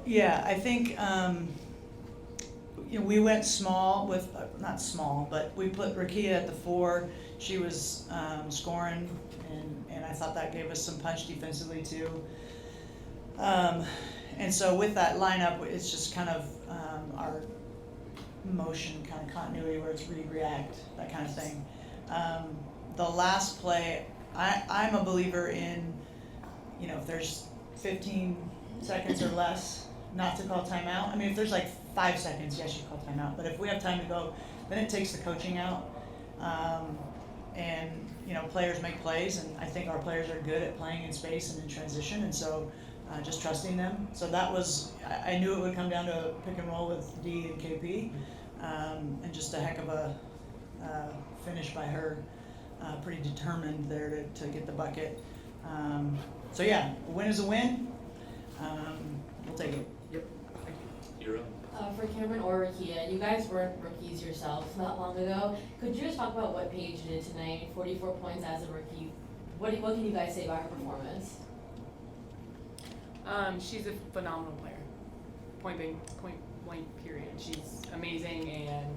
Yeah, I think, we went small with, not small, but we put Rickea at the 4. She was scoring, and I thought that gave us some punch defensively too. And so with that lineup, it's just kind of our motion kind of continuity where it's read, react, that kind of thing. The last play, I'm a believer in, if there's 15 seconds or less, not to call timeout. I mean, if there's like 5 seconds, yes, you call timeout. But if we have time to go, then it takes the coaching out. And, players make plays, and I think our players are good at playing in space and in transition, and so just trusting them. So that was, I knew it would come down to pick and roll with D and KP, and just a heck of a finish by her, pretty determined there to get the bucket. So yeah, a win is a win. We'll take it. Yep. Thank you. You're up. For Cameron or Rickea, you guys weren't rookies yourself not long ago. Could you just talk about what Paige did tonight? 44 points as a rookie. What can you guys say about her performance? She's a phenomenal player. Point blank period. She's amazing, and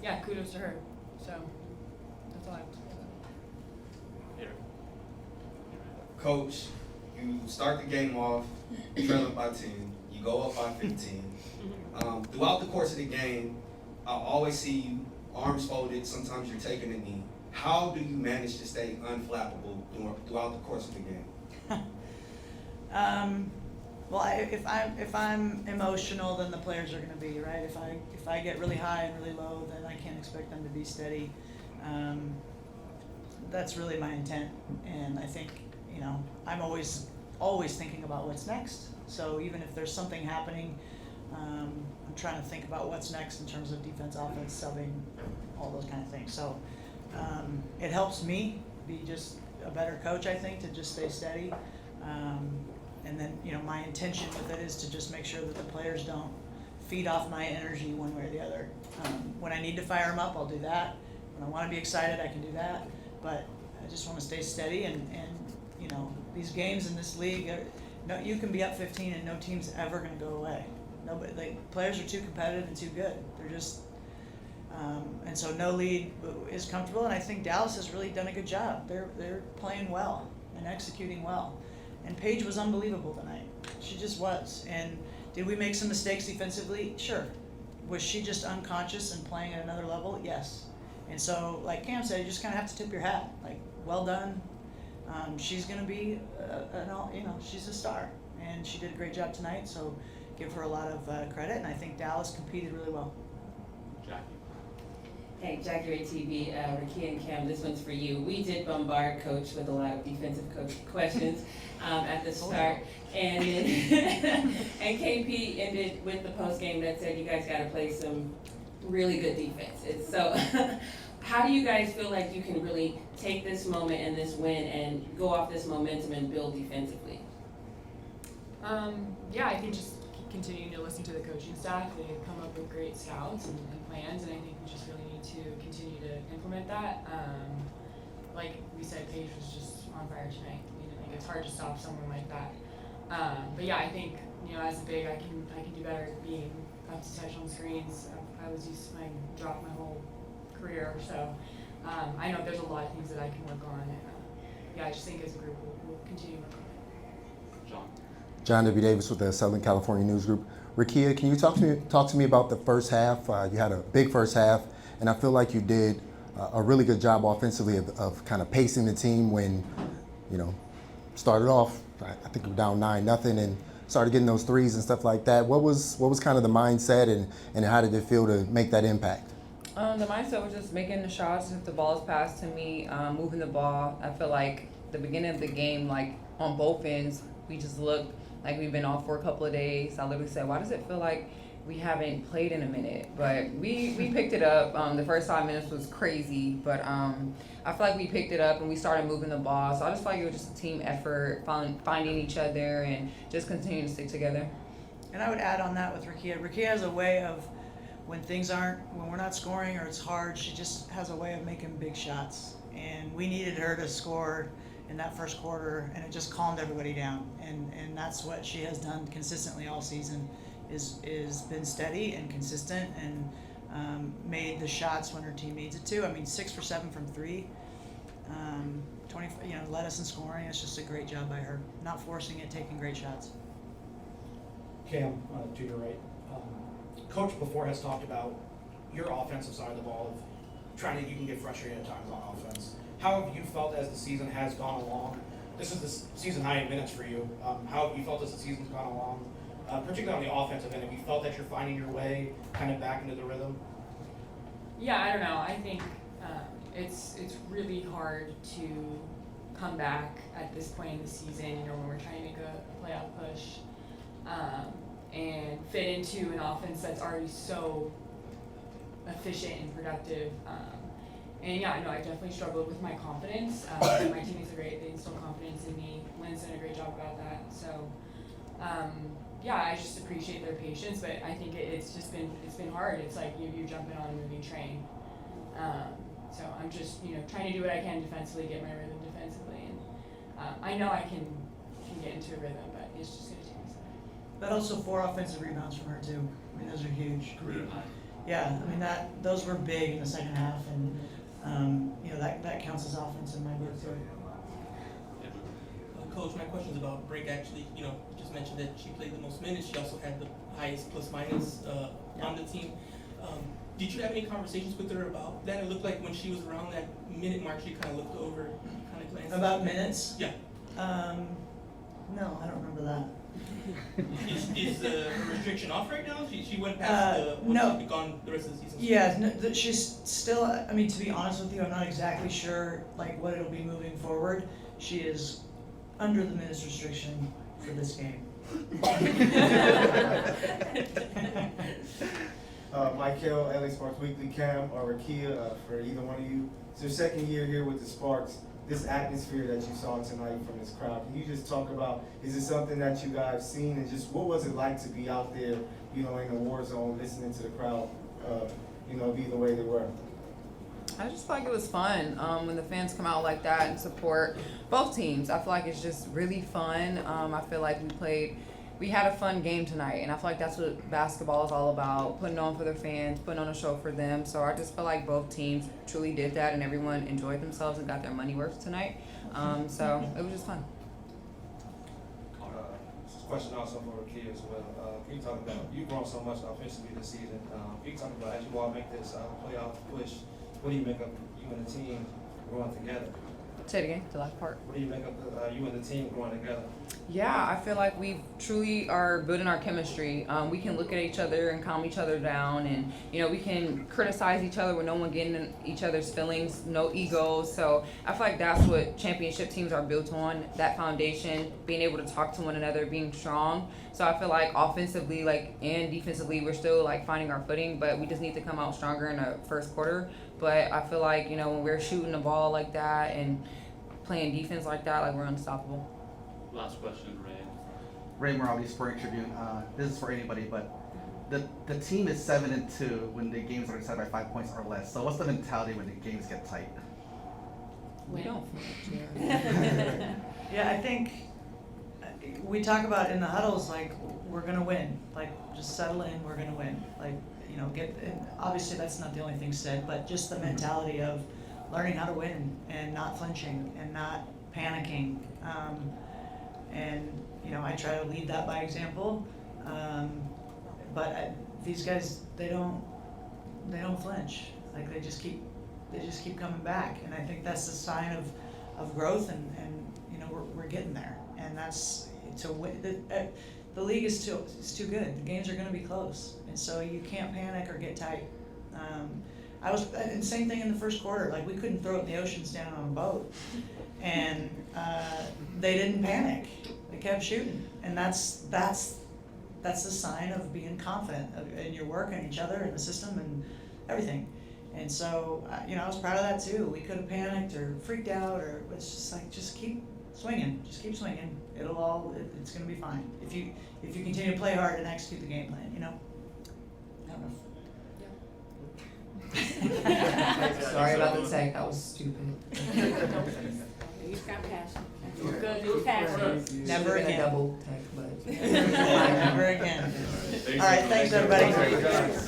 yeah, kudos to her. So that's all I have to say about it. Coach, you start the game off trailing by 10. You go up by 15. Throughout the course of the game, I always see you arms folded. Sometimes you're taking a knee. How do you manage to stay unflappable throughout the course of the game? Well, if I'm emotional, then the players are going to be right. If I get really high and really low, then I can't expect them to be steady. That's really my intent, and I think I'm always thinking about what's next. So even if there's something happening, I'm trying to think about what's next in terms of defense, offense, subbing, all those kind of things. So it helps me be just a better coach, I think, to just stay steady. And then, my intention with it is to just make sure that the players don't feed off my energy one way or the other. When I need to fire them up, I'll do that. When I want to be excited, I can do that. But I just want to stay steady, and these games in this league, you can be up 15 and no team's ever going to go away. Nobody, players are too competitive and too good. They're just, and so no lead is comfortable. And I think Dallas has really done a good job. They're playing well and executing well. And Paige was unbelievable tonight. She just was. And did we make some mistakes defensively? Sure. Was she just unconscious and playing at another level? Yes. And so, like Cam said, you just kind of have to tip your hat. Well done. She's going to be, she's a star. And she did a great job tonight, so give her a lot of credit. And I think Dallas competed really well. Jackie. Hey, Jackie Ray TV, Rickea and Cam, this one's for you. We did bombard Coach with a lot of defensive coach questions at the start, and then and KP ended with the post game that said you guys got to play some really good defense. So, how do you guys feel like you can really take this moment and this win and go off this momentum and build defensively? Yeah, I think just continuing to listen to the coaching staff. They come up with great scouts and plans, and I think we just really need to continue to implement that. Like we said, Paige was just on fire tonight. I think it's hard to stop someone like that. But yeah, I think as a big, I can do better at being up to touch on screens. I was used to drop my whole career, so I know there's a lot of things that I can work on. And, yeah, I just think as a group we'll continue to work on it. John. John W. Davis with the Southern California News Group. Rickea, can you talk to me about the first half? You had a big first half, and I feel like you did a really good job offensively of kind of pacing the team when, started off, I think we were down 9-0 and started getting those threes and stuff like that. What was kind of the mindset, and how did it feel to make that impact? The mindset was just making the shots. If the ball is passed to me, moving the ball. I feel like the beginning of the game, on both ends, we just looked like we've been off for a couple of days. I literally said, why does it feel like we haven't played in a minute? But we picked it up. The first 5 minutes was crazy, but I feel like we picked it up and we started moving the ball. So I just feel like it was just a team effort, finding each other and just continuing to stick together. And I would add on that with Rickea. Rickea has a way of, when we're not scoring or it's hard, she just has a way of making big shots. And we needed her to score in that first quarter, and it just calmed everybody down. And that's what she has done consistently all season, is been steady and consistent, and made the shots when her team needs it to. I mean, 6 for 7 from 3, 20, led us in scoring. It's just a great job by her, not forcing it, taking great shots. Cam, to your right. Coach before has talked about your offensive side of the ball, of you can get frustrated at times on offense. How have you felt as the season has gone along? This is the season high in minutes for you. How have you felt as the season's gone along, particularly on the offensive end? Have you felt that you're finding your way kind of back into the rhythm? Yeah, I don't know. I think it's really hard to come back at this point in the season, when we're trying to make a playoff push, and fit into an offense that's already so efficient and productive. And yeah, no, I definitely struggled with my confidence. My teammates are great; they instill confidence in me. Lynn's done a great job about that. So, yeah, I just appreciate their patience. But I think it's been hard. It's like you're jumping on a moving train. So I'm just trying to do what I can defensively, get my rhythm defensively, and I know I can get into a rhythm, but it's just gonna take me some time. But also 4 offensive rebounds from her too. I mean, those are huge. Career high. Yeah, I mean those were big in the second half, and that counts as offense in my book too. Coach, my question is about Brink. Actually, you just mentioned that she played the most minutes. She also had the highest plus minus on the team. Did you have any conversations with her about that? It looked like when she was around that minute mark, she kind of looked over, kind of glanced. About minutes? Yeah. No, I don't remember that. Is her restriction off right now? She went past no. She'll be gone the rest of the season. Yeah, no, she's still. I mean, to be honest with you, I'm not exactly sure what it'll be moving forward. She is under the minutes restriction for this game. Michael, LA Sparks Weekly, Cam, or Rickea, for either one of you. It's your second year here with the Sparks. This atmosphere that you saw tonight from this crowd, can you just talk about, is it something that you guys seen, and just what was it like to be out there, in the war zone, listening to the crowd, be the way they were? I just feel like it was fun when the fans come out like that and support both teams. I feel like it's just really fun. I feel like we had a fun game tonight, and I feel like that's what basketball is all about, putting on for their fans, putting on a show for them. So I just feel like both teams truly did that, and everyone enjoyed themselves and got their money worth tonight. So it was just fun. This is a question also for Rickea as well. Can you talk about, you've grown so much offensively this season. Can you talk about, as you all make this playoff push, what do you make of you and the team growing together? Say it again, the last part. What do you make of you and the team growing together? Yeah, I feel like we truly are building our chemistry. We can look at each other and calm each other down, and we can criticize each other with no one getting in each other's feelings, no egos. So I feel like that's what championship teams are built on, that foundation, being able to talk to one another, being strong. So I feel like offensively, and defensively, we're still finding our footing, but we just need to come out stronger in the first quarter. But I feel like, when we're shooting the ball like that and playing defense like that, we're unstoppable. Last question, Ray. Ray Morales, Spring Tribune. This is for anybody, but the team is 7-2 when the games are decided by 5 points or less. So what's the mentality when the games get tight? We don't. Yeah, I think we talk about in the huddles we're gonna win. Just settle in, we're gonna win. And obviously that's not the only thing said, but just the mentality of learning how to win and not flinching and not panicking. I try to lead that by example. But these guys, they don't flinch. They just keep coming back, and I think that's a sign of growth, and we're getting there, and that's to win. The league is too good. The games are going to be close, and so you can't panic or get tight. And same thing in the first quarter. We couldn't throw it in the ocean standing on a boat, and they didn't panic. They kept shooting, and that's the sign of being confident in your work and each other and the system and everything. And so I was proud of that too. We could have panicked or freaked out, or it's just just keep swinging. Just keep swinging. It's going to be fine if you continue to play hard and execute the game plan. I don't know. Sorry about the tech, that was stupid. He's got passion. Good. He's passionate. Never again. Double tank, but. Never again. All right, thanks, everybody.